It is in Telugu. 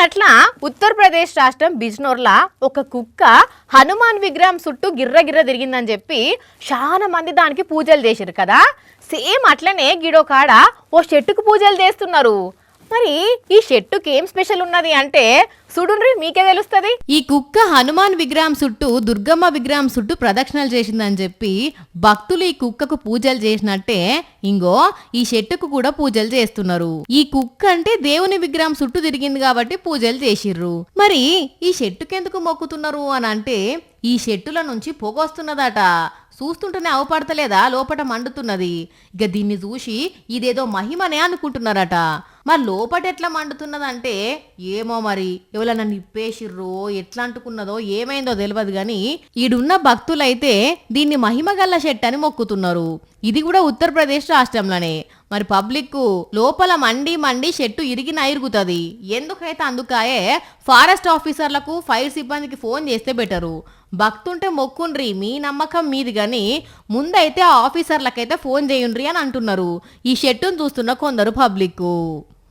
మొన్నట్ల ఉత్తరప్రదేశ్ రాష్ట్రం బిజ్నోర్లా ఒక కుక్క హనుమాన్ విగ్రహం చుట్టూ గిర్ర తిరిగిందని చెప్పి చాలా మంది దానికి పూజలు చేశారు కదా. సేమ్ అట్లనే గిడో కాడ ఓ చెట్టుకు పూజలు చేస్తున్నారు. మరి ఈ చెట్టుకి ఏం స్పెషల్ ఉన్నది అంటే చూడుండ్రి మీకే తెలుస్తుంది. ఈ కుక్క హనుమాన్ విగ్రహం చుట్టూ దుర్గమ్మ విగ్రహం చుట్టూ ప్రదక్షిణలు చేసిందని చెప్పి భక్తులు ఈ కుక్కకు పూజలు చేసినట్టే ఇంగో ఈ చెట్టుకు కూడా పూజలు చేస్తున్నారు. ఈ కుక్క అంటే దేవుని విగ్రహం చుట్టూ తిరిగింది కాబట్టి పూజలు చేసిర్రు. మరి ఈ చెట్టుకెందుకు మొక్కుతున్నారు అని అంటే ఈ చెట్టుల నుంచి పొగొస్తున్నదట. చూస్తుంటేనే అవపడతలేదా, లోపట మండుతున్నది. ఇక దీన్ని చూసి ఇదేదో మహిమనే అనుకుంటున్నారట. మరి లోపట ఎట్లా మండుతున్నదంటే ఏమో మరి ఎవరన్నా నిప్పేసిర్రో ఎట్లా అంటుకున్నదో ఏమైందో తెలియదు గాని ఈడున్న భక్తులైతే దీన్ని మహిమగల్ల చెట్టు అని మొక్కుతున్నారు. ఇది కూడా ఉత్తరప్రదేశ్ రాష్ట్రంలోనే. మరి పబ్లిక్ లోపల మండి చెట్టు ఇరుగుతుంది. ఎందుకైతే అందుకాయే ఫారెస్ట్ ఆఫీసర్లకు ఫైర్ సిబ్బందికి ఫోన్ చేస్తే బెటరు. భక్తుంటే మొక్కుండ్రి, మీ నమ్మకం మీది గాని ముందైతే ఆ ఆఫీసర్లకైతే ఫోన్ చేయండ్రి అని అంటున్నారు ఈ చెట్టును చూస్తున్న కొందరు పబ్లిక్.